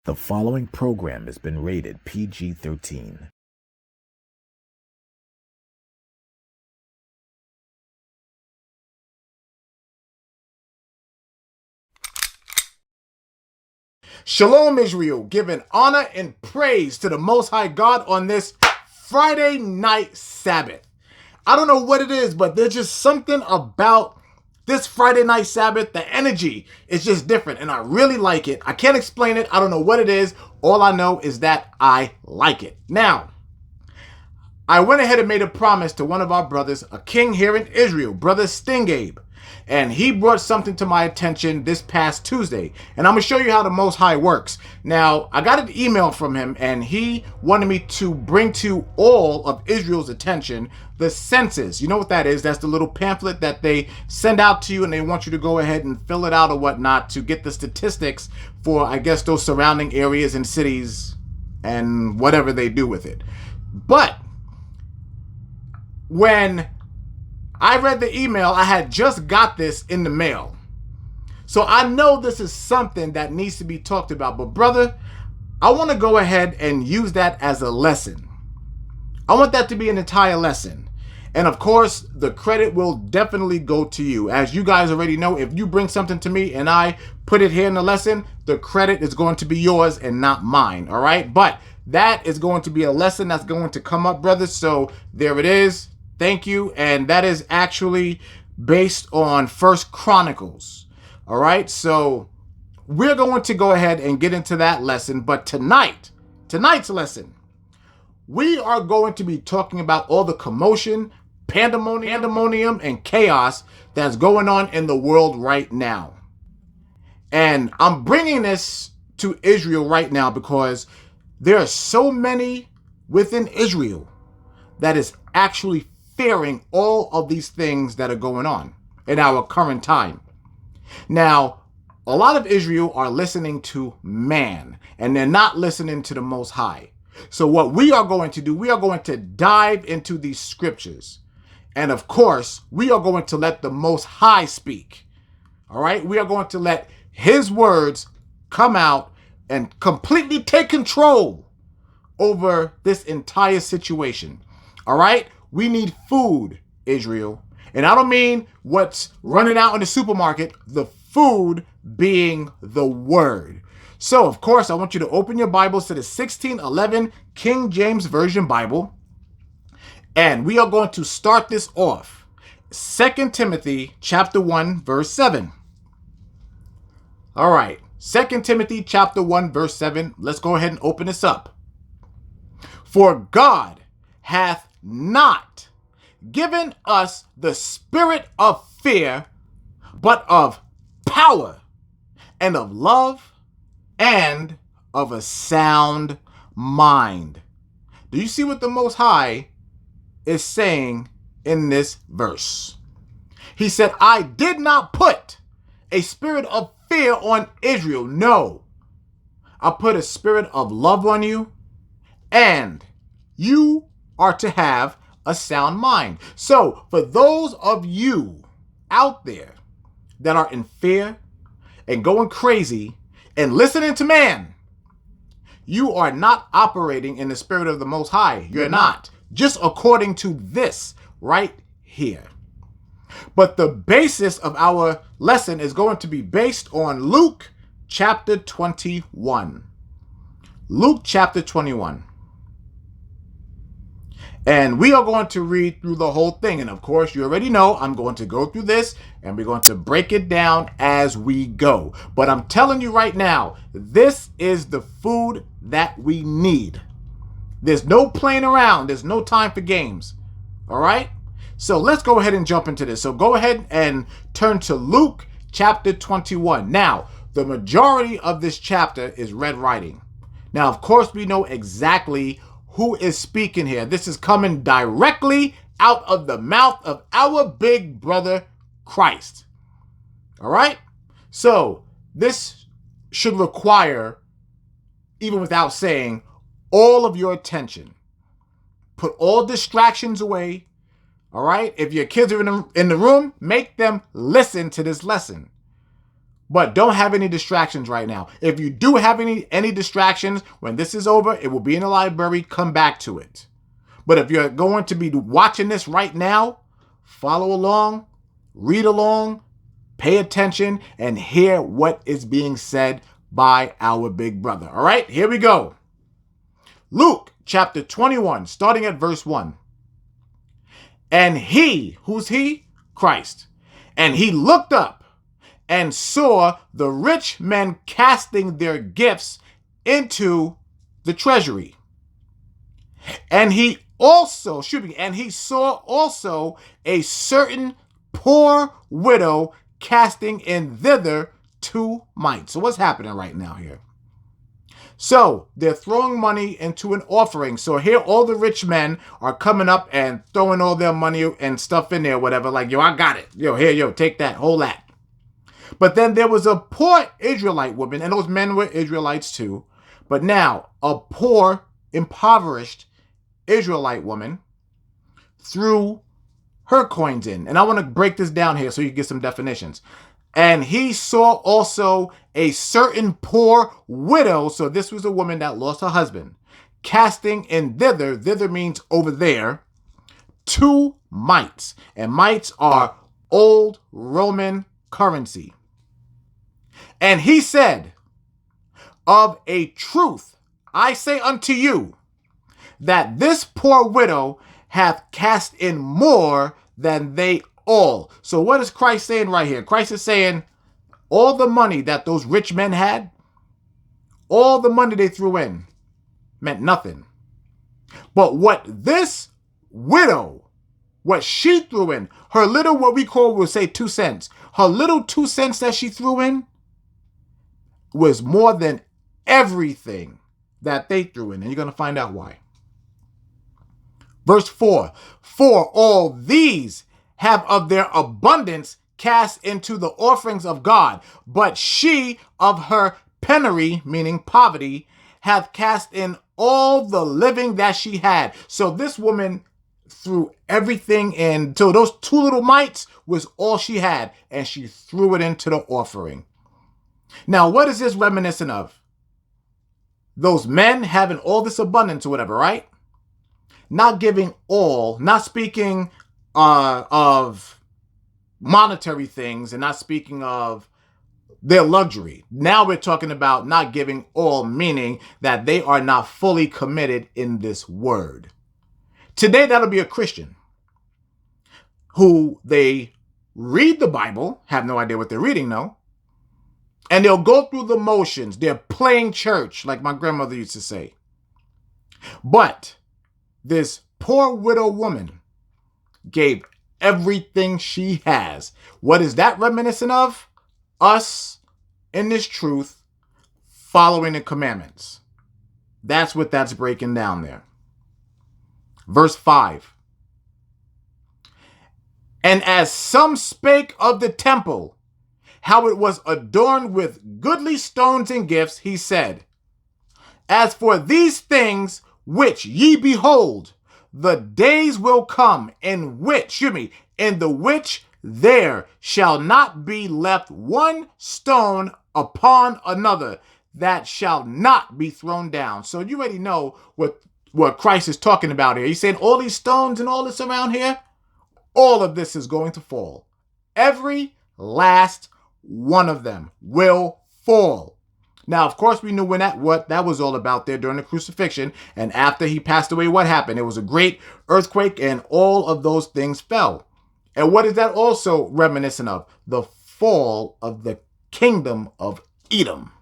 The following program has been rated PG-13. Shalom, Israel, giving honor and praise to the Most High God on this Friday night Sabbath. I don't know what it is, but there's just something about this Friday night Sabbath. The energy is just different, and I really like it. I can't explain it. I don't know what it is. All I know is that I like it. Now, I went ahead and made a promise to one of our brothers, a king here in Israel, Brother Stingabe. And he brought something to my attention this past Tuesday. And I'm going to show you how the Most High works. Now, I got an email from him, and he wanted me to bring to all of Israel's attention the census. You know what that is? That's the little pamphlet that they send out to you, and they want you to go ahead and fill it out or whatnot to get the statistics for, I guess, those surrounding areas and cities and whatever they do with it. But when I read the email, I had just got this in the mail. So I know this is something that needs to be talked about. But brother, I want to go ahead and use that as a lesson. I want that to be an entire lesson. And of course, the credit will definitely go to you. As you guys already know, if you bring something to me and I put it here in the lesson, the credit is going to be yours and not mine. All right. But that is going to be a lesson that's going to come up, brother. So there it is. Thank you. And that is actually based on First Chronicles. All right. So we're going to go ahead and get into that lesson. But tonight's lesson, we are going to be talking about all the commotion, pandemonium, and chaos that's going on in the world right now. And I'm bringing this to Israel right now because there are so many within Israel that is actually fearing all of these things that are going on in our current time. Now, a lot of Israel are listening to man, and they're not listening to the Most High. So what we are going to do, we are going to dive into these scriptures. And of course, we are going to let the Most High speak. All right? We are going to let his words come out and completely take control over this entire situation. All right? We need food, Israel. And I don't mean what's running out in the supermarket, the food being the word. So, of course, I want you to open your Bibles to the 1611 King James Version Bible. And we are going to start this off. 2 Timothy chapter 1, verse 7. All right. 2 Timothy chapter 1, verse 7. Let's go ahead and open this up. For God hath not given us the spirit of fear, but of power and of love and of a sound mind. Do you see what the Most High is saying in this verse? He said, I did not put a spirit of fear on Israel. No, I put a spirit of love on you, and you are to have a sound mind. So for those of you out there that are in fear and going crazy and listening to man, you are not operating in the spirit of the Most High. You're not. Just according to this right here. But the basis of our lesson is going to be based on Luke chapter 21. Luke chapter 21. And we are going to read through the whole thing. And of course, you already know I'm going to go through this and we're going to break it down as we go. But I'm telling you right now, this is the food that we need. There's no playing around. There's no time for games. All right? So let's go ahead and jump into this. So go ahead and turn to Luke chapter 21. Now, the majority of this chapter is Red Writing. Now, of course, we know exactly who is speaking here. This is coming directly out of the mouth of our big brother, Christ. All right? So this should require, even without saying, all of your attention. Put all distractions away. All right? If your kids are in the room, make them listen to this lesson. But don't have any distractions right now. If you do have any distractions, when this is over, it will be in the library. Come back to it. But if you're going to be watching this right now, follow along, read along, pay attention, and hear what is being said by our big brother. All right, here we go. Luke chapter 21, starting at verse 1. And he, who's he? Christ. And he looked up and saw the rich men casting their gifts into the treasury. And he saw also a certain poor widow casting in thither 2 mites. So what's happening right now here? So they're throwing money into an offering. So here all the rich men are coming up and throwing all their money and stuff in there, whatever. Like, yo, I got it. Yo, here, yo, take that, hold that. But then there was a poor Israelite woman, and those men were Israelites too. But now a poor, impoverished Israelite woman threw her coins in. And I want to break this down here so you can get some definitions. And he saw also a certain poor widow. So this was a woman that lost her husband. Casting in thither. Thither means over there. 2 mites. And mites are old Roman currency. And he said, of a truth, I say unto you, that this poor widow hath cast in more than they all. So what is Christ saying right here? Christ is saying all the money that those rich men had, all the money they threw in meant nothing. But what this widow, what she threw in, her little, what we call, we'll say 2 cents, her little 2 cents that she threw in was more than everything that they threw in. And you're going to find out why. Verse 4, for all these have of their abundance cast into the offerings of God, but she of her penury, meaning poverty, hath cast in all the living that she had. So this woman threw everything in. So those 2 little mites was all she had, and she threw it into the offering. Now, what is this reminiscent of? Those men having all this abundance or whatever, right? Not giving all, not speaking of monetary things and not speaking of their luxury. Now we're talking about not giving all, meaning that they are not fully committed in this word. Today, that'll be a Christian who they read the Bible, have no idea what they're reading though, and they'll go through the motions. They're playing church, like my grandmother used to say. But this poor widow woman gave everything she has. What is that reminiscent of? Us in this truth, following the commandments. That's what that's breaking down there. Verse 5. And as some spake of the temple, how it was adorned with goodly stones and gifts, he said, as for these things which ye behold, the days will come in the which there shall not be left one stone upon another that shall not be thrown down. So you already know what Christ is talking about here. He's saying all these stones and all this around here, all of this is going to fall. Every last one of them will fall. Now, of course, we knew what that was all about there during the crucifixion. And after he passed away, what happened? It was a great earthquake and all of those things fell. And what is that also reminiscent of? The fall of the kingdom of Edom.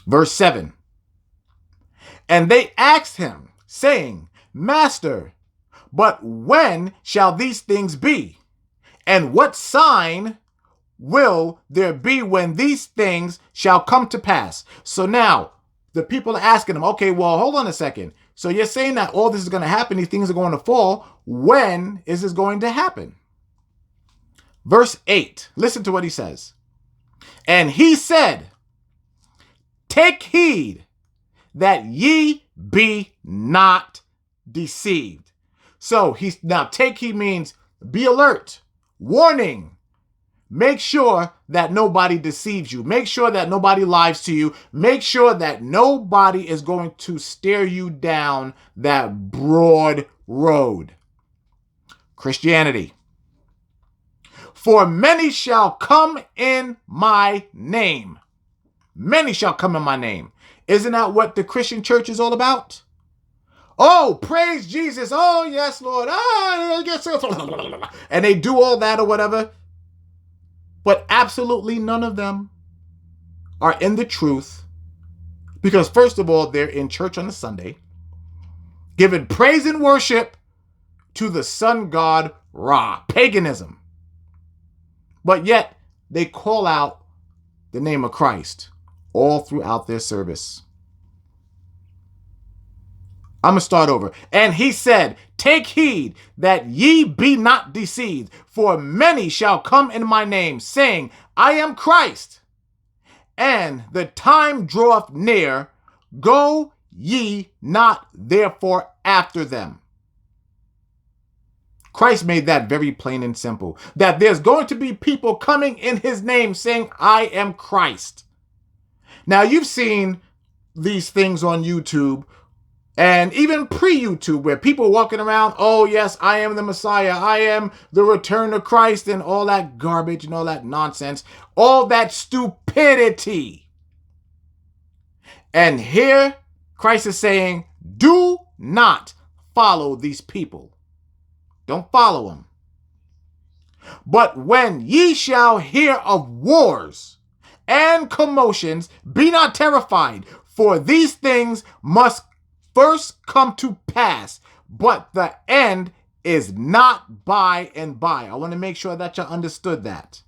Verse 7. And they asked him, saying, Master, but when shall these things be? And what sign will there be when these things shall come to pass? So now the people are asking him, okay, well, hold on a second. So you're saying that all this is going to happen, these things are going to fall. When is this going to happen? Verse 8, listen to what he says. And he said, take heed that ye be not deceived. So now take heed means be alert, warning, Make sure that nobody deceives you. Make sure that nobody lies to you. Make sure that nobody is going to stare you down that broad road. Christianity. For many shall come in my name. Many shall come in my name. Isn't that what the Christian church is all about? Oh, praise Jesus. Oh, yes, Lord. Ah, yes. And they do all that or whatever. But absolutely none of them are in the truth. Because first of all, they're in church on a Sunday, giving praise and worship to the sun god Ra, paganism. But yet they call out the name of Christ all throughout their service. I'm going to start over. And he said, take heed that ye be not deceived, for many shall come in my name, saying, I am Christ. And the time draweth near, go ye not therefore after them. Christ made that very plain and simple, that there's going to be people coming in his name saying, I am Christ. Now, you've seen these things on YouTube and even pre-YouTube where people walking around, oh, yes, I am the Messiah. I am the return of Christ and all that garbage and all that nonsense, all that stupidity. And here Christ is saying, do not follow these people. Don't follow them. But when ye shall hear of wars and commotions, be not terrified, for these things must first come to pass, but the end is not by and by. I want to make sure that you understood that.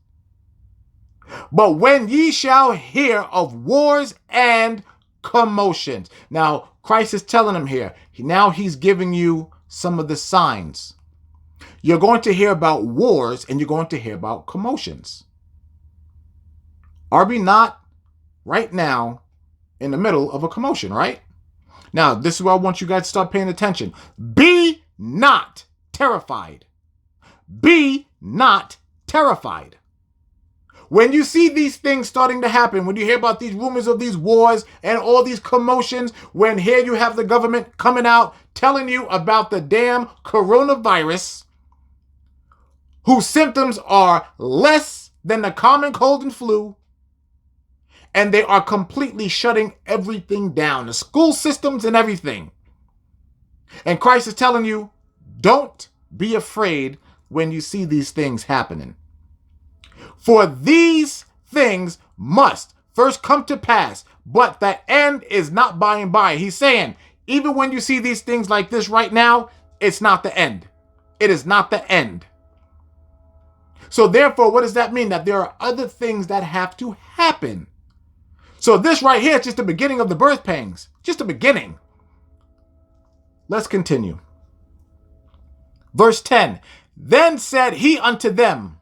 But when ye shall hear of wars and commotions. Now, Christ is telling them here. Now he's giving you some of the signs. You're going to hear about wars and you're going to hear about commotions. Are we not right now in the middle of a commotion, right? Now, this is where I want you guys to start paying attention. Be not terrified. Be not terrified. When you see these things starting to happen, when you hear about these rumors of these wars and all these commotions, when here you have the government coming out telling you about the damn coronavirus, whose symptoms are less than the common cold and flu, and they are completely shutting everything down, the school systems and everything. And Christ is telling you, don't be afraid when you see these things happening. For these things must first come to pass, but the end is not by and by. He's saying, even when you see these things like this right now, it's not the end. It is not the end. So therefore, what does that mean? That there are other things that have to happen. So this right here is just the beginning of the birth pangs. Just the beginning. Let's continue. Verse 10. Then said he unto them,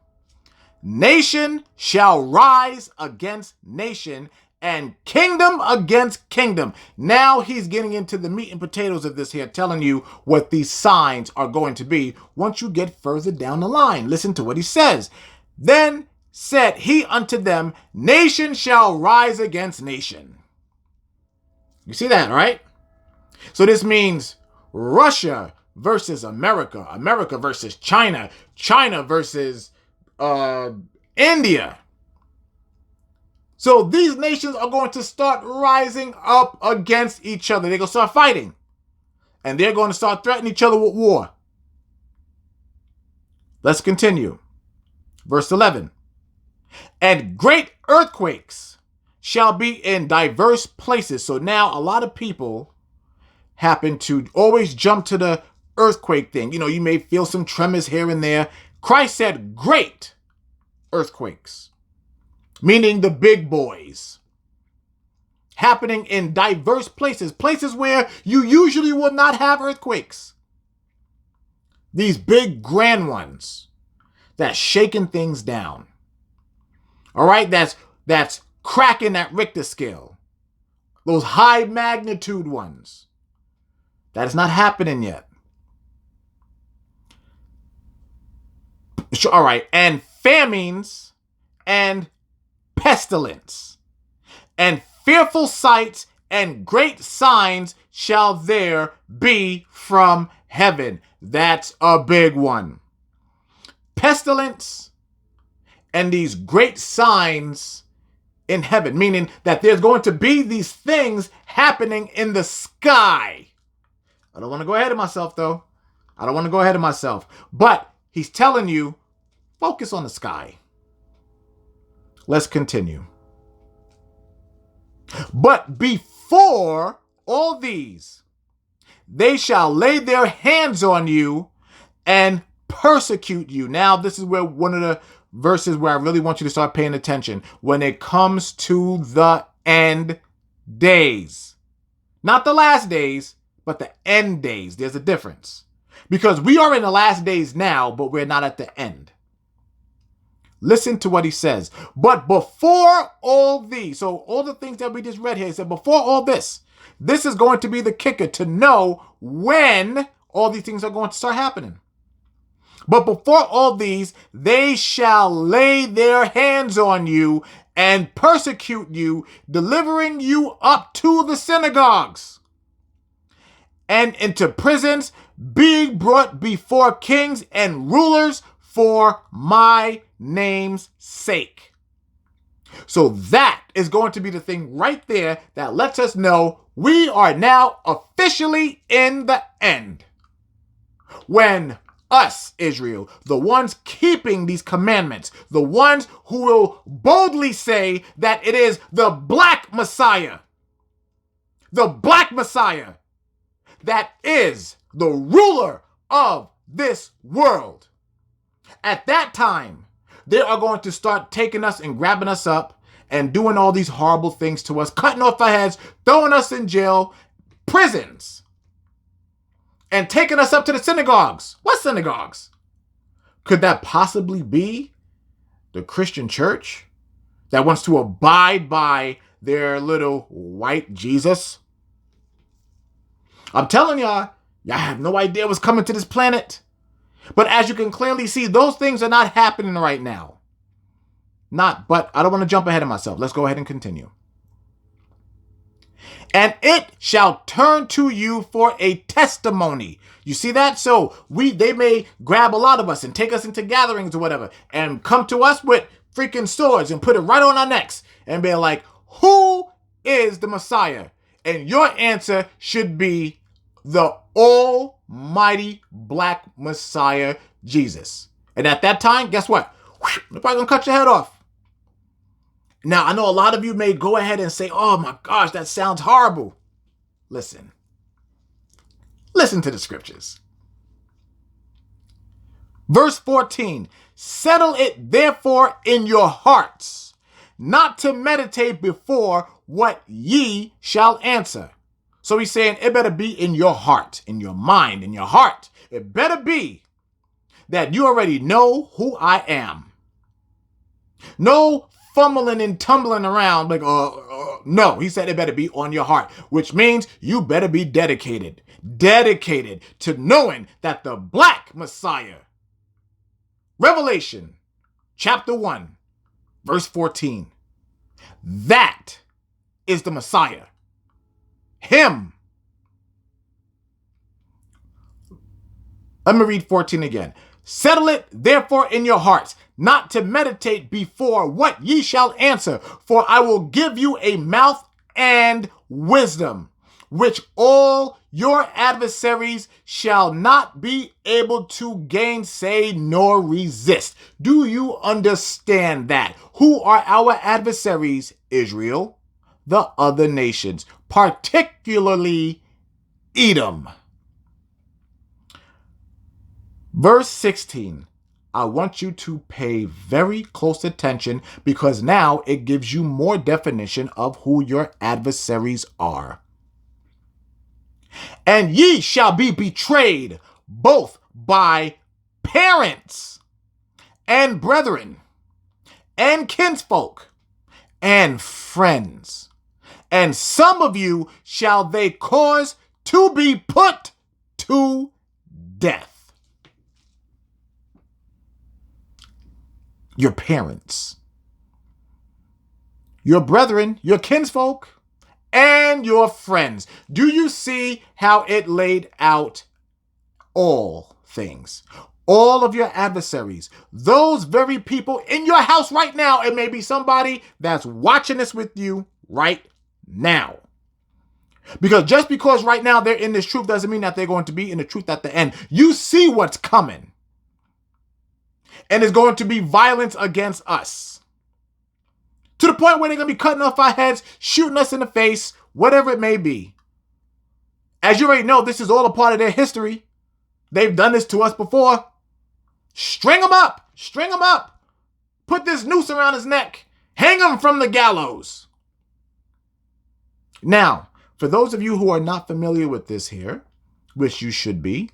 nation shall rise against nation, and kingdom against kingdom. Now he's getting into the meat and potatoes of this here, telling you what these signs are going to be once you get further down the line. Listen to what he says. Then said he unto them, nation shall rise against nation. You see that, right? So this means Russia versus America, America versus China, China versus India. So these nations are going to start rising up against each other. They're going to start fighting. And they're going to start threatening each other with war. Let's continue. Verse 11. And great earthquakes shall be in diverse places. So now a lot of people happen to always jump to the earthquake thing. You know, you may feel some tremors here and there. Christ said great earthquakes, meaning the big boys, happening in diverse places, places where you usually will not have earthquakes. These big grand ones that's shaking things down. All right, that's cracking that Richter scale. Those high magnitude ones. That is not happening yet. All right, and famines and pestilence, and fearful sights and great signs shall there be from heaven. That's a big one. Pestilence and these great signs in heaven, meaning that there's going to be these things happening in the sky. I don't want to go ahead of myself, though. I don't want to go ahead of myself. But he's telling you, focus on the sky. Let's continue. But before all these, they shall lay their hands on you and persecute you. Now, this is where one of the verses where I really want you to start paying attention. When it comes to the end days. Not the last days, but the end days. There's a difference. Because we are in the last days now, but we're not at the end. Listen to what he says. But before all these, so all the things that we just read here, he said, before all this is going to be the kicker to know when all these things are going to start happening. But before all these, they shall lay their hands on you and persecute you, delivering you up to the synagogues and into prisons, being brought before kings and rulers for my name's sake. So that is going to be the thing right there that lets us know we are now officially in the end. When us, Israel, the ones keeping these commandments, the ones who will boldly say that it is the black Messiah, that is the ruler of this world. At that time, they are going to start taking us and grabbing us up and doing all these horrible things to us, cutting off our heads, throwing us in jail, prisons, and taking us up to the synagogues. What synagogues? Could that possibly be the Christian church that wants to abide by their little white Jesus? I'm telling y'all have no idea what's coming to this planet. But as you can clearly see, those things are not happening right now. But I don't want to jump ahead of myself. Let's go ahead and continue. And it shall turn to you for a testimony. You see that? So they may grab a lot of us and take us into gatherings or whatever and come to us with freaking swords and put it right on our necks and be like, who is the Messiah? And your answer should be the almighty black Messiah, Jesus. And at that time, guess what? They're probably going to cut your head off. Now, I know a lot of you may go ahead and say, oh my gosh, that sounds horrible. Listen to the scriptures. Verse 14, settle it therefore in your hearts, not to meditate before what ye shall answer. So he's saying it better be in your heart, in your mind, in your heart. It better be that you already know who I am. No fumbling and tumbling around like, no, he said it better be on your heart, which means you better be dedicated to knowing that the black Messiah, Revelation chapter 1, verse 14, that is the Messiah. Him. Let me read 14 again. Settle it therefore in your hearts, not to meditate before what ye shall answer, for I will give you a mouth and wisdom, which all your adversaries shall not be able to gainsay nor resist. Do you understand that? Who are our adversaries? Israel, the other nations, particularly Edom. Verse 16, I want you to pay very close attention because now it gives you more definition of who your adversaries are. And ye shall be betrayed both by parents and brethren and kinsfolk and friends. And some of you shall they cause to be put to death. Your parents, your brethren, your kinsfolk, and your friends. Do you see how it laid out all things? All of your adversaries, those very people in your house right now. It may be somebody that's watching this with you right now. Because just because right now they're in this truth doesn't mean that they're going to be in the truth at the end. You see what's coming. And it's going to be violence against us. To the point where they're going to be cutting off our heads, shooting us in the face, whatever it may be. As you already know, this is all a part of their history. They've done this to us before. String him up. String him up. Put this noose around his neck. Hang him from the gallows. Now, for those of you who are not familiar with this here, which you should be,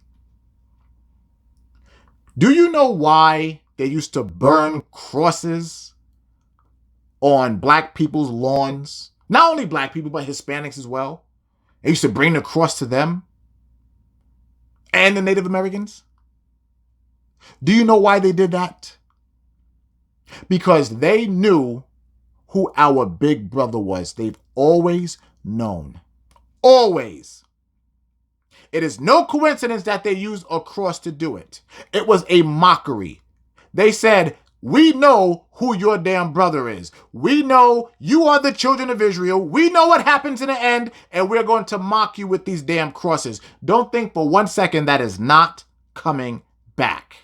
do you know why they used to burn crosses on black people's lawns? Not only black people, but Hispanics as well. They used to bring the cross to them and the Native Americans. Do you know why they did that? Because they knew who our big brother was. They've always known. Always. It is no coincidence that they used a cross to do it. It was a mockery. They said, we know who your damn brother is. We know you are the children of Israel. We know what happens in the end, and we're going to mock you with these damn crosses. Don't think for 1 second that is not coming back.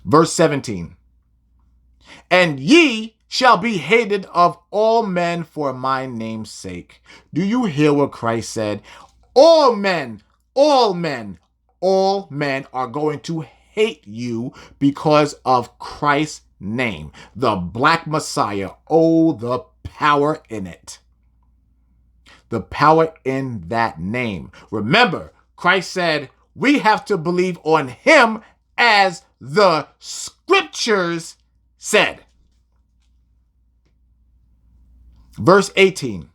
Verse 17. And ye shall be hated of all men for my name's sake. Do you hear what Christ said? All men are going to hate you because of Christ's name, the Black Messiah. Oh, the power in it. The power in that name. Remember, Christ said we have to believe on him as the scriptures said. Verse 18.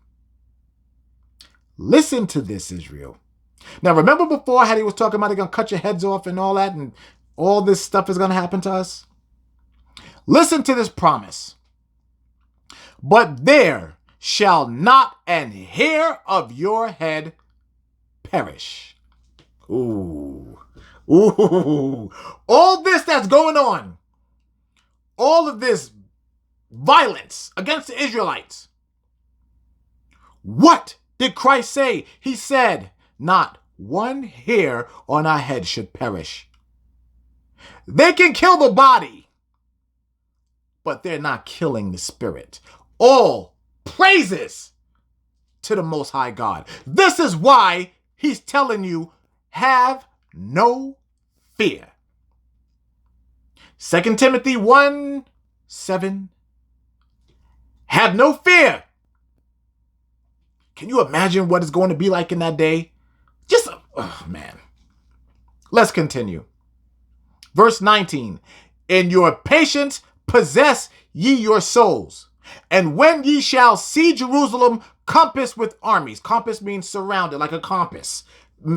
Listen to this, Israel. Now, remember before how he was talking about they're going to cut your heads off and all that, and all this stuff is going to happen to us? Listen to this promise. But there shall not an hair of your head perish. Ooh. All this that's going on, all of this violence against the Israelites. What did Christ say? He said, not one hair on our head should perish. They can kill the body, but they're not killing the spirit. All praises to the Most High God. This is why he's telling you, have no fear. 2 Timothy 1:7. Have no fear. Can you imagine what it's going to be like in that day? Oh man. Let's continue. Verse 19. In your patience possess ye your souls. And when ye shall see Jerusalem compassed with armies. Compass means surrounded, like a compass.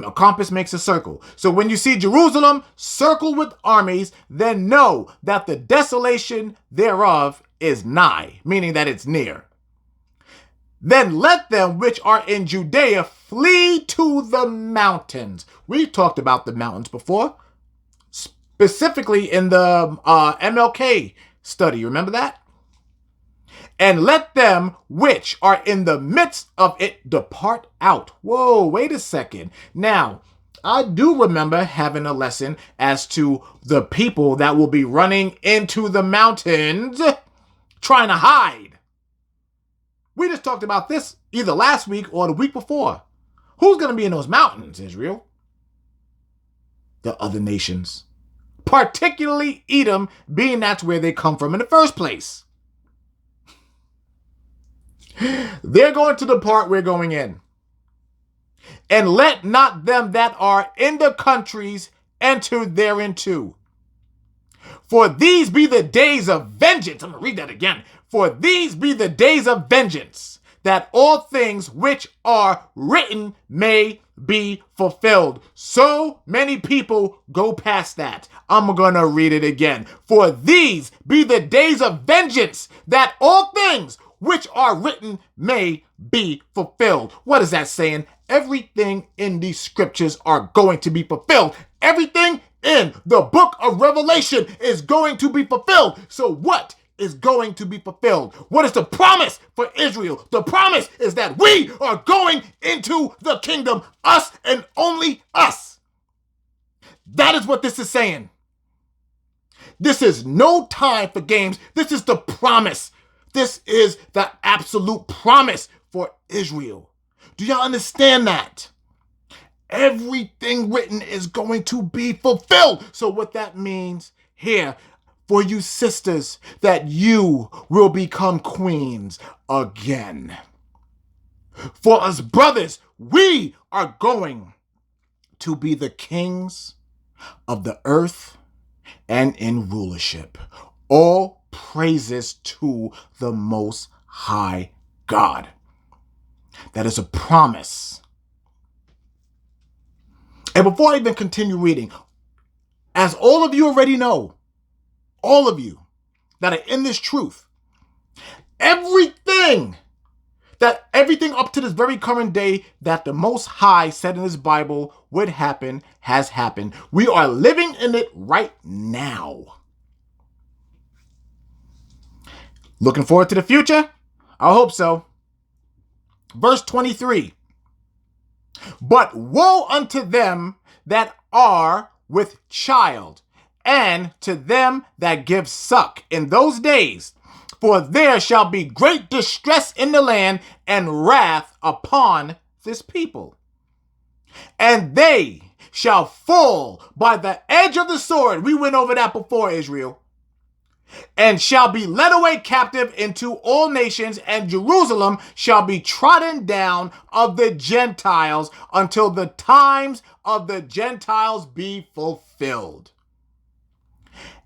A compass makes a circle. So when you see Jerusalem circled with armies, then know that the desolation thereof is nigh, meaning that it's near. Then let them which are in Judea flee to the mountains. We talked about the mountains before, specifically in the MLK study. Remember that? And let them which are in the midst of it depart out. Whoa, wait a second. Now, I do remember having a lesson as to the people that will be running into the mountains trying to hide. We just talked about this either last week or the week before. Who's going to be in those mountains, Israel? The other nations. Particularly Edom, being that's where they come from in the first place. They're going to the part we're going in. And let not them that are in the countries enter thereinto. For these be the days of vengeance. I'm going to read that again. For these be the days of vengeance, that all things which are written may be fulfilled. So many people go past that. I'm going to read it again. For these be the days of vengeance, that all things which are written may be fulfilled. What is that saying? Everything in these scriptures are going to be fulfilled. Everything in the book of Revelation is going to be fulfilled. So what is going to be fulfilled? What is the promise for Israel? The promise is that we are going into the kingdom, us and only us. That is what this is saying. This is no time for games. This is the promise. This is the absolute promise for Israel. Do y'all understand that? Everything written is going to be fulfilled. So what that means here for you sisters, that you will become queens again. For us brothers, we are going to be the kings of the earth and in rulership. All praises to the Most High God. That is a promise. And before I even continue reading, as all of you already know, all of you that are in this truth, everything up to this very current day that the Most High said in his Bible would happen has happened. We are living in it right now. Looking forward to the future? I hope so. Verse 23. But woe unto them that are with child, and to them that give suck in those days, for there shall be great distress in the land and wrath upon this people. And they shall fall by the edge of the sword. We went over that before, Israel. And shall be led away captive into all nations, and Jerusalem shall be trodden down of the Gentiles until the times of the Gentiles be fulfilled.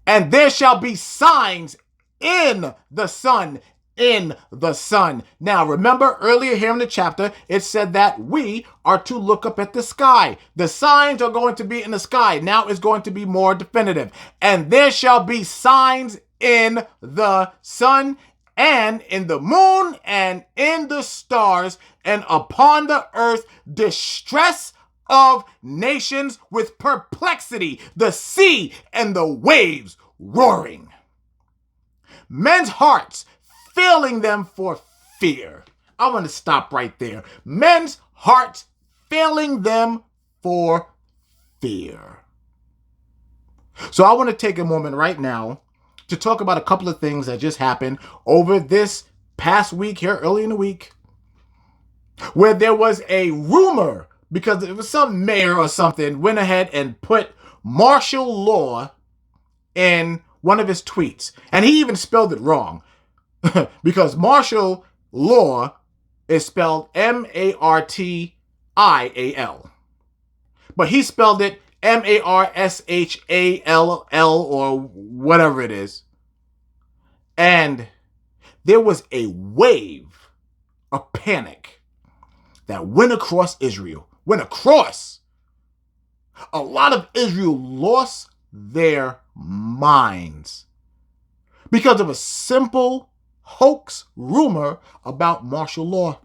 And there shall be signs in the sun, in the sun. Now, remember earlier here in the chapter, it said that we are to look up at the sky. The signs are going to be in the sky. Now it's going to be more definitive. And there shall be signs in the sun and in the moon and in the stars, and upon the earth distress of nations with perplexity, the sea and the waves roaring. Men's hearts failing them for fear. I want to stop right there. Men's hearts failing them for fear. So I want to take a moment right now to talk about a couple of things that just happened over this past week here, early in the week, where there was a rumor, because it was some mayor or something, went ahead and put martial law in one of his tweets. And he even spelled it wrong, because martial law is spelled Martial. But he spelled it Marshall or whatever it is. And there was a wave of panic that went across Israel. Went across. A lot of Israel lost their minds because of a simple hoax rumor about martial law.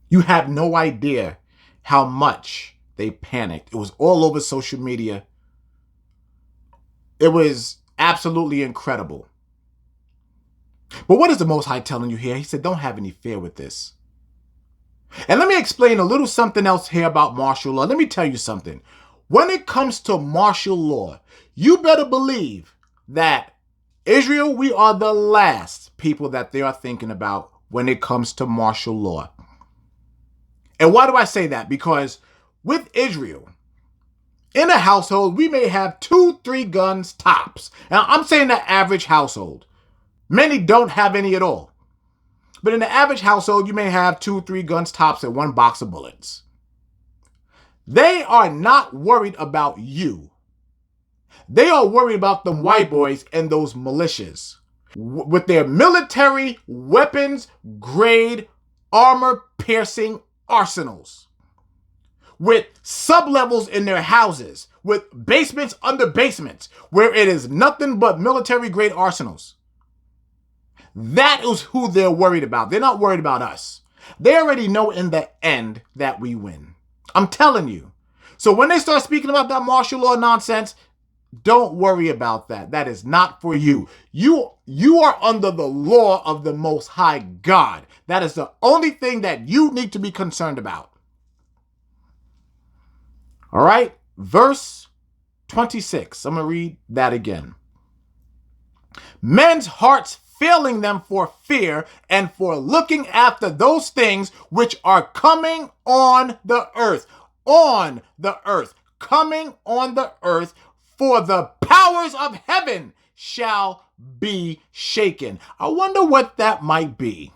You have no idea how much they panicked. It was all over social media. It was absolutely incredible. But what is the Most High telling you here? He said, don't have any fear with this. And let me explain a little something else here about martial law. Let me tell you something. When it comes to martial law, you better believe that Israel, we are the last people that they are thinking about when it comes to martial law. And why do I say that? Because with Israel, in a household, we may have 2-3 guns tops. Now, I'm saying the average household. Many don't have any at all. But in the average household, you may have 2-3 guns tops and 1 box of bullets. They are not worried about you. They are worried about the white boys and those militias with their military weapons grade armor piercing arsenals, with sublevels in their houses, with basements under basements, where it is nothing but military grade arsenals. That is who they're worried about. They're not worried about us. They already know in the end that we win. I'm telling you. So when they start speaking about that martial law nonsense, don't worry about that. That is not for you. You are under the law of the Most High God. That is the only thing that you need to be concerned about. All right, verse 26. I'm going to read that again. Men's hearts failing them for fear and for looking after those things which are coming on the earth. On the earth. Coming on the earth, for the powers of heaven shall be shaken. I wonder what that might be.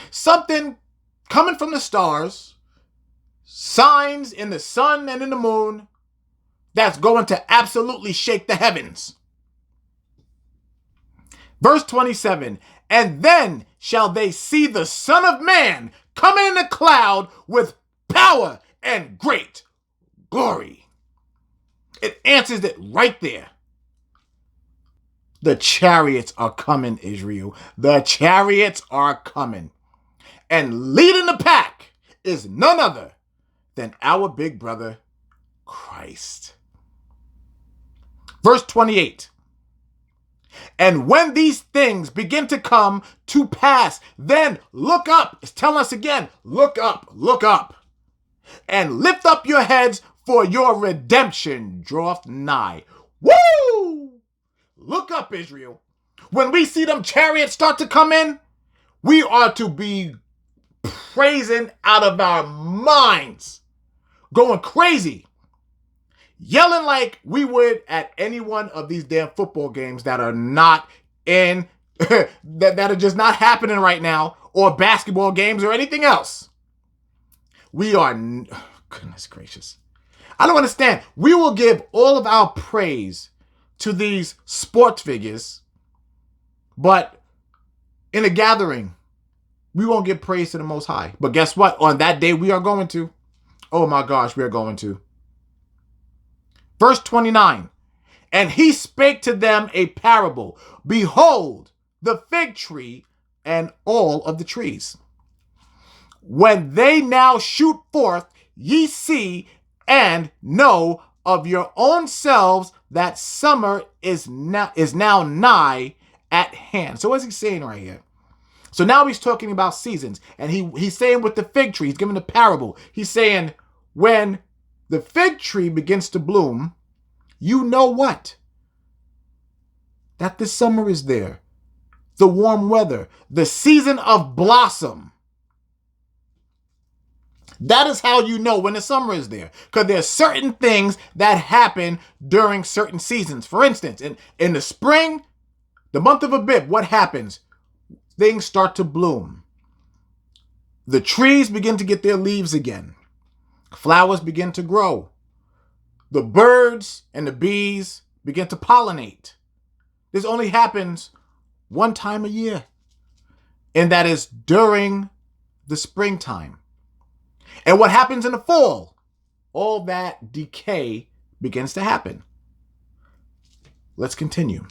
Something coming from the stars, signs in the sun and in the moon, that's going to absolutely shake the heavens. Verse 27, and then shall they see the Son of Man coming in a cloud with power and great glory. It answers it right there. The chariots are coming, Israel. The chariots are coming. And leading the pack is none other than our big brother, Christ. Verse 28. And when these things begin to come to pass, then look up. It's telling us again, look up, and lift up your heads, for your redemption draweth nigh. Woo! Look up, Israel. When we see them chariots start to come in, we are to be praising out of our minds, going crazy, yelling like we would at any one of these damn football games that are not in, that are just not happening right now, or basketball games or anything else. We are, goodness gracious. I don't understand. We will give all of our praise to these sports figures, but in a gathering, we won't give praise to the Most High. But guess what? On that day, we are going to. Oh my gosh, we are going to. Verse 29, and he spake to them a parable. Behold, the fig tree and all of the trees. When they now shoot forth, ye see and know of your own selves that summer is now nigh at hand. So what's he saying right here? So now he's talking about seasons, and he's saying with the fig tree, he's giving a parable. He's saying when the fig tree begins to bloom, you know what? That the summer is there, the warm weather, the season of blossom. That is how you know when the summer is there. Because there are certain things that happen during certain seasons. For instance, in the spring, the month of Abib, what happens? Things start to bloom. The trees begin to get their leaves again. Flowers begin to grow. The birds and the bees begin to pollinate. This only happens one time a year. And that is during the springtime. And what happens in the fall? All that decay begins to happen. Let's continue.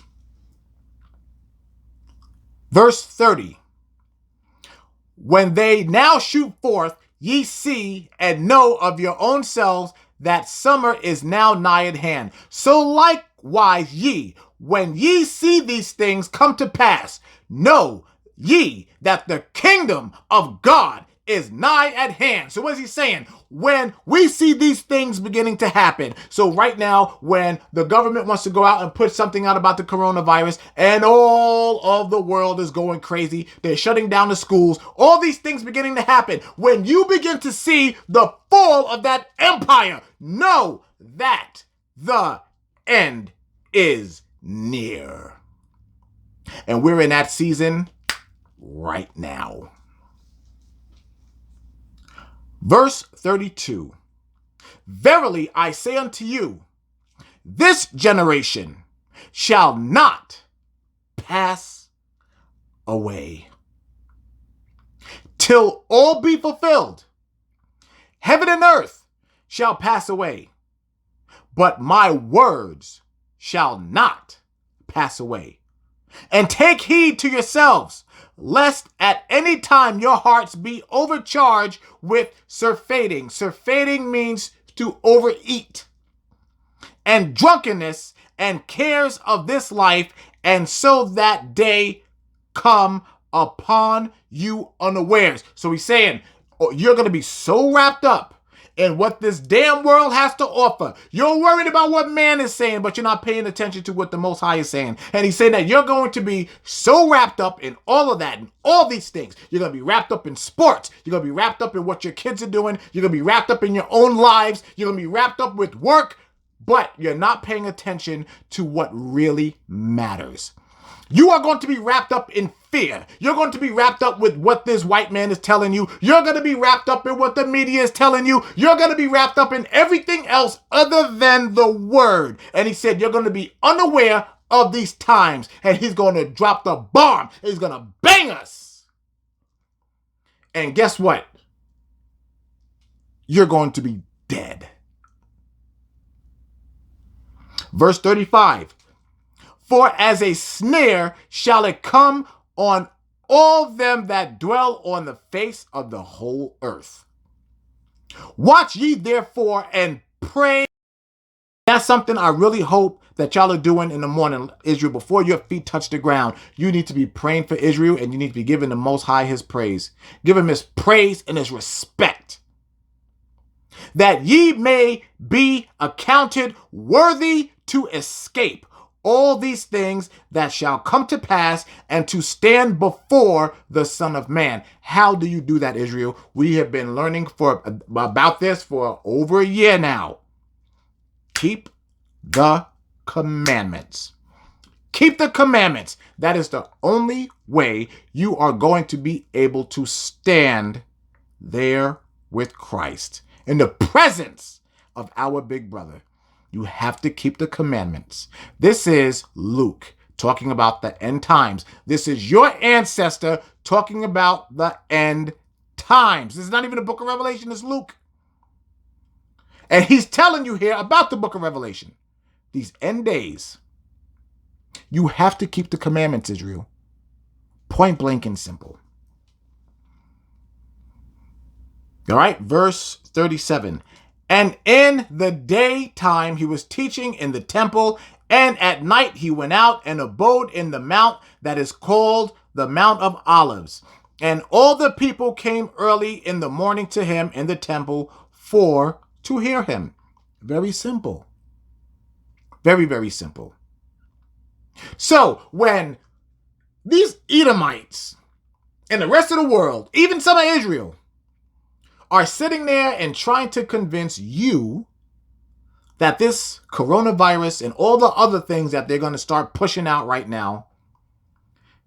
Verse 30. When they now shoot forth, ye see and know of your own selves that summer is now nigh at hand. So likewise ye, when ye see these things come to pass, know ye that the kingdom of God is nigh at hand. So what is he saying? When we see these things beginning to happen. So right now, when the government wants to go out and put something out about the coronavirus and all of the world is going crazy, they're shutting down the schools, all these things beginning to happen. When you begin to see the fall of that empire, know that the end is near. And we're in that season right now. Verse 32, verily I say unto you, this generation shall not pass away. Till all be fulfilled. Heaven and earth shall pass away, but my words shall not pass away. And take heed to yourselves, lest at any time your hearts be overcharged with surfeiting. Surfeiting means to overeat. And drunkenness and cares of this life, and so that day come upon you unawares. So he's saying, you're going to be so wrapped up in what this damn world has to offer. You're worried about what man is saying, but you're not paying attention to what the Most High is saying. And he's saying that you're going to be so wrapped up in all of that and all these things. You're going to be wrapped up in sports. You're going to be wrapped up in what your kids are doing. You're going to be wrapped up in your own lives. You're going to be wrapped up with work, but you're not paying attention to what really matters. You are going to be wrapped up in fear. You're going to be wrapped up with what this white man is telling you. You're going to be wrapped up in what the media is telling you. You're going to be wrapped up in everything else other than the word. And he said, you're going to be unaware of these times. And he's going to drop the bomb. He's going to bang us. And guess what? You're going to be dead. Verse 35. For as a snare shall it come on all them that dwell on the face of the whole earth. Watch ye therefore and pray. That's something I really hope that y'all are doing in the morning, Israel. Before your feet touch the ground, you need to be praying for Israel, and you need to be giving the Most High his praise. Give him his praise and his respect. That ye may be accounted worthy to escape all these things that shall come to pass, and to stand before the Son of Man. How do you do that, Israel? We have been learning about this for over a year now. Keep the commandments. Keep the commandments. That is the only way you are going to be able to stand there with Christ in the presence of our big brother. You have to keep the commandments. This is Luke talking about the end times. This is your ancestor talking about the end times. This is not even the book of Revelation, it's Luke. And he's telling you here about the book of Revelation. These end days. You have to keep the commandments, Israel. Point blank and simple. All right, verse 37. And in the daytime he was teaching in the temple, and at night he went out and abode in the mount that is called the Mount of Olives. And all the people came early in the morning to him in the temple to hear him. Very simple. Very, very simple. So when these Edomites and the rest of the world, even some of Israel, are sitting there and trying to convince you that this coronavirus and all the other things that they're going to start pushing out right now,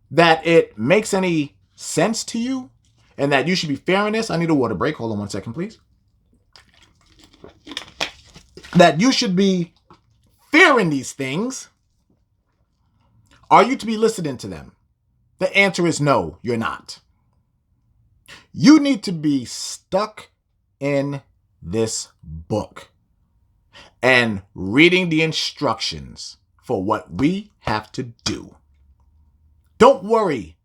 that it makes any sense to you and that you should be fearing this. I need a water break. Hold on one second, please. That you should be fearing these things. Are you to be listening to them? The answer is no, you're not. You need to be stuck in this book and reading the instructions for what we have to do. Don't worry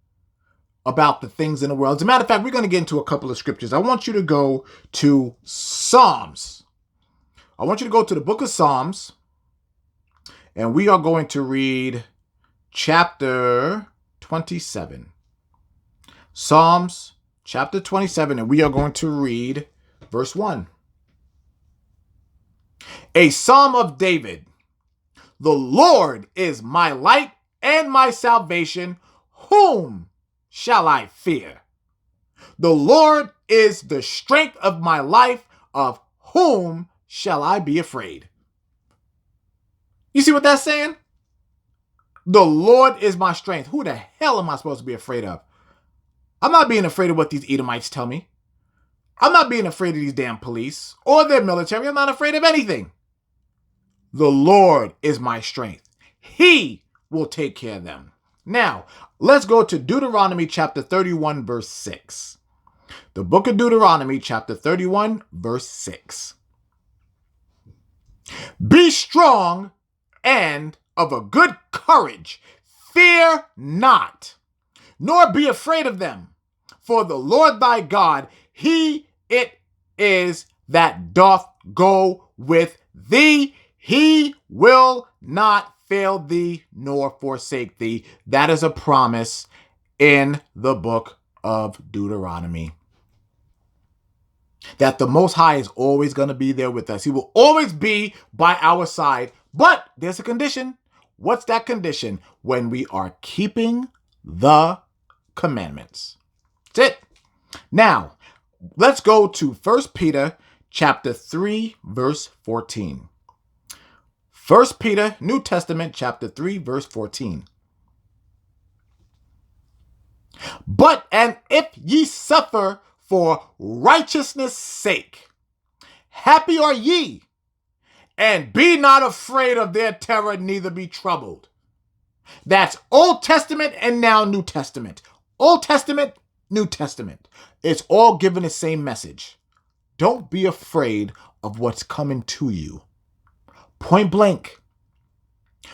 about the things in the world. As a matter of fact, we're going to get into a couple of scriptures. I want you to go to Psalms. I want you to go to the book of Psalms, and we are going to read chapter 27. Psalms chapter 27, and we are going to read verse 1. A psalm of David. The Lord is my light and my salvation. Whom shall I fear? The Lord is the strength of my life. Of whom shall I be afraid? You see what that's saying? The Lord is my strength. Who the hell am I supposed to be afraid of? I'm not being afraid of what these Edomites tell me. I'm not being afraid of these damn police or their military. I'm not afraid of anything. The Lord is my strength. He will take care of them. Now, let's go to Deuteronomy chapter 31, verse 6. The book of Deuteronomy chapter 31, verse 6. Be strong and of a good courage. Fear not, nor be afraid of them. For the Lord thy God, he it is that doth go with thee. He will not fail thee nor forsake thee. That is a promise in the book of Deuteronomy. That the Most High is always going to be there with us. He will always be by our side. But there's a condition. What's that condition? When we are keeping the commandments. That's it. Now, let's go to 1 Peter chapter 3, verse 14. 1 Peter, New Testament, chapter 3, verse 14. But, and if ye suffer for righteousness' sake, happy are ye, and be not afraid of their terror, neither be troubled. That's Old Testament and now New Testament. Old Testament, New Testament. It's all given the same message. Don't be afraid of what's coming to you. Point blank.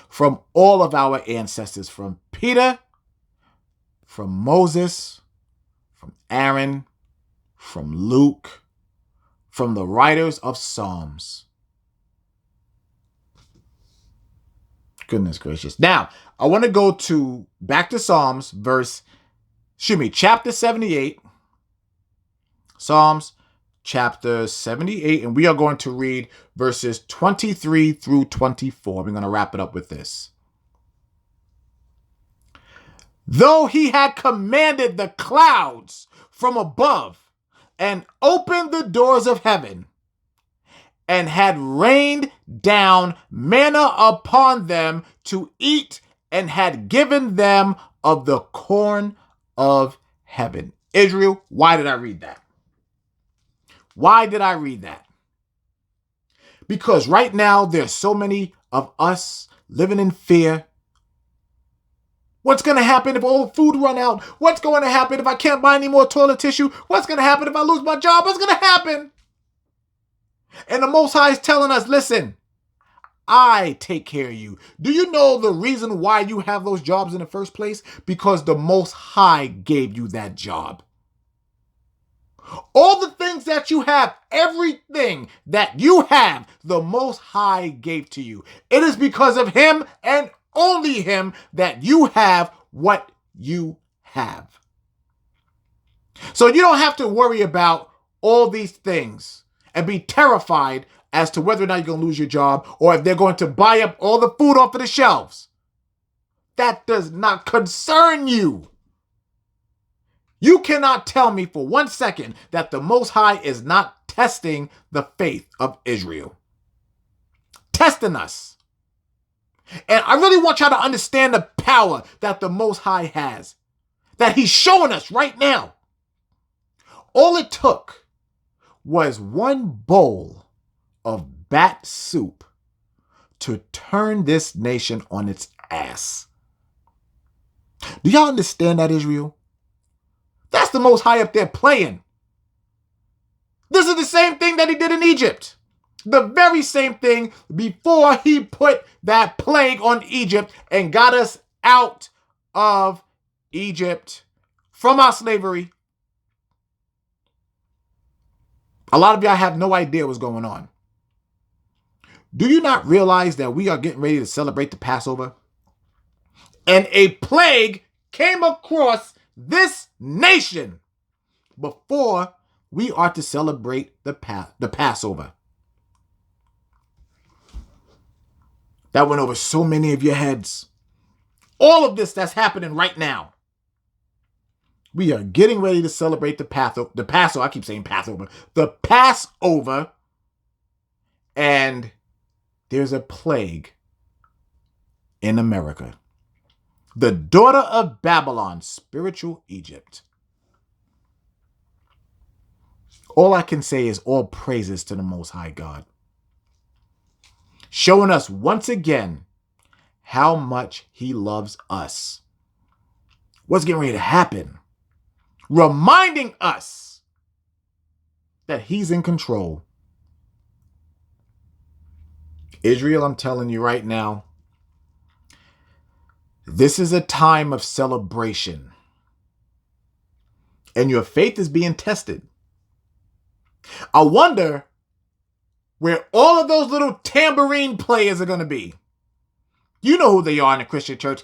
From all of our ancestors, from Peter, from Moses, from Aaron, from Luke, from the writers of Psalms. Goodness gracious. Now, I want to go back to Psalms, chapter 78. Psalms chapter 78, and we are going to read verses 23 through 24. We're going to wrap it up with this. Though he had commanded the clouds from above and opened the doors of heaven and had rained down manna upon them to eat and had given them of the corn of heaven. Israel, why did I read that? Why did I read that? Because right now there's so many of us living in fear. What's going to happen if all food run out? What's going to happen if I can't buy any more toilet tissue? What's going to happen if I lose my job? What's going to happen? And the Most High is telling us, listen, I take care of you. Do you know the reason why you have those jobs in the first place? Because the Most High gave you that job. All the things that you have, everything that you have, the Most High gave to you. It is because of him and only him that you have what you have. So you don't have to worry about all these things and be terrified as to whether or not you're going to lose your job or if they're going to buy up all the food off of the shelves. That does not concern you. You cannot tell me for 1 second that the Most High is not testing the faith of Israel. Testing us. And I really want y'all to understand the power that the Most High has. That he's showing us right now. All it took was one bowl of bat soup to turn this nation on its ass. Do y'all understand that, Israel? That's the Most High up there playing. This is the same thing that he did in Egypt. The very same thing before he put that plague on Egypt and got us out of Egypt from our slavery. A lot of y'all have no idea what's going on. Do you not realize that we are getting ready to celebrate the Passover? And a plague came across this nation before we are to celebrate the Passover. That went over so many of your heads. All of this that's happening right now. We are getting ready to celebrate the Passover. I keep saying Passover. The Passover. And there's a plague in America. The daughter of Babylon, spiritual Egypt. All I can say is all praises to the Most High God. Showing us once again how much he loves us. what's getting ready to happen, reminding us that he's in control. Israel, I'm telling you right now, this is a time of celebration. And your faith is being tested. I wonder where all of those little tambourine players are going to be. You know who they are in the Christian church.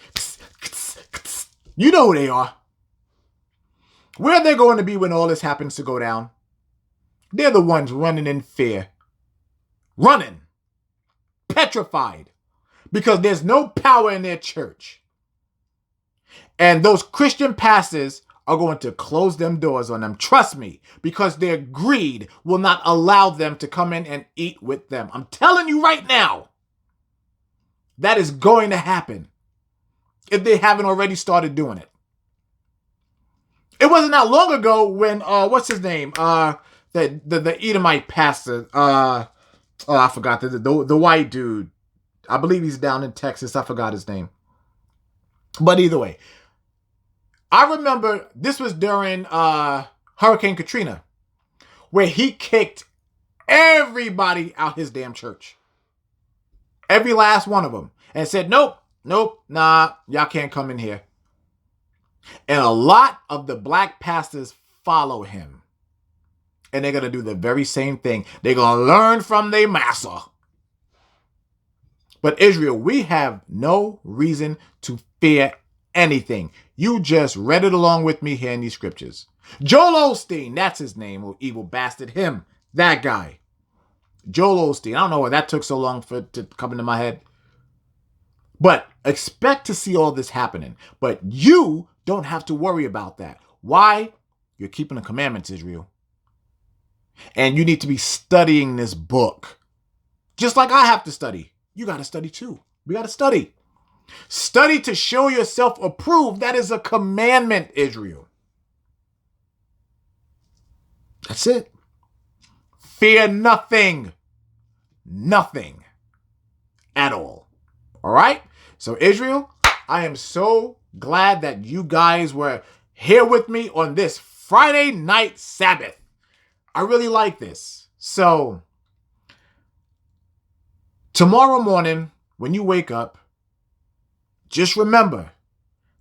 You know who they are. Where are they going to be when all this happens to go down? They're the ones running in fear. Running. Petrified. Because there's no power in their church. And those Christian pastors are going to close them doors on them. Trust me, because their greed will not allow them to come in and eat with them. I'm telling you right now, that is going to happen if they haven't already started doing it. It wasn't that long ago when, what's his name? The Edomite pastor, I forgot, the white dude. I believe he's down in Texas. I forgot his name. But either way, I remember this was during Hurricane Katrina, where he kicked everybody out his damn church. Every last one of them. And said, nope, nah, y'all can't come in here. And a lot of the black pastors follow him. And they're going to do the very same thing. They're going to learn from their master. But Israel, we have no reason to fear anything. You just read it along with me here in these scriptures. Joel Osteen, that's his name, little evil bastard. Him, that guy. Joel Osteen. I don't know why that took so long for it to come into my head. But expect to see all this happening. But you don't have to worry about that. Why? You're keeping the commandments, Israel. And you need to be studying this book. Just like I have to study. You got to study too. We got to study. Study to show yourself approved. That is a commandment, Israel. That's it. Fear nothing. Nothing. At all. All right? So Israel, I am so glad that you guys were here with me on this Friday night Sabbath. I really like this. So tomorrow morning, when you wake up, just remember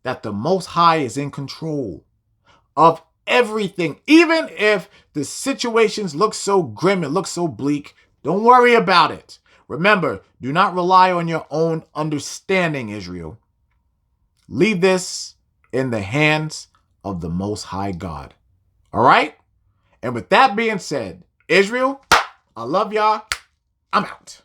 that the Most High is in control of everything. Even if the situations look so grim, it looks so bleak, don't worry about it. Remember, do not rely on your own understanding, Israel. Leave this in the hands of the Most High God. All right? And with that being said, Israel, I love y'all. I'm out.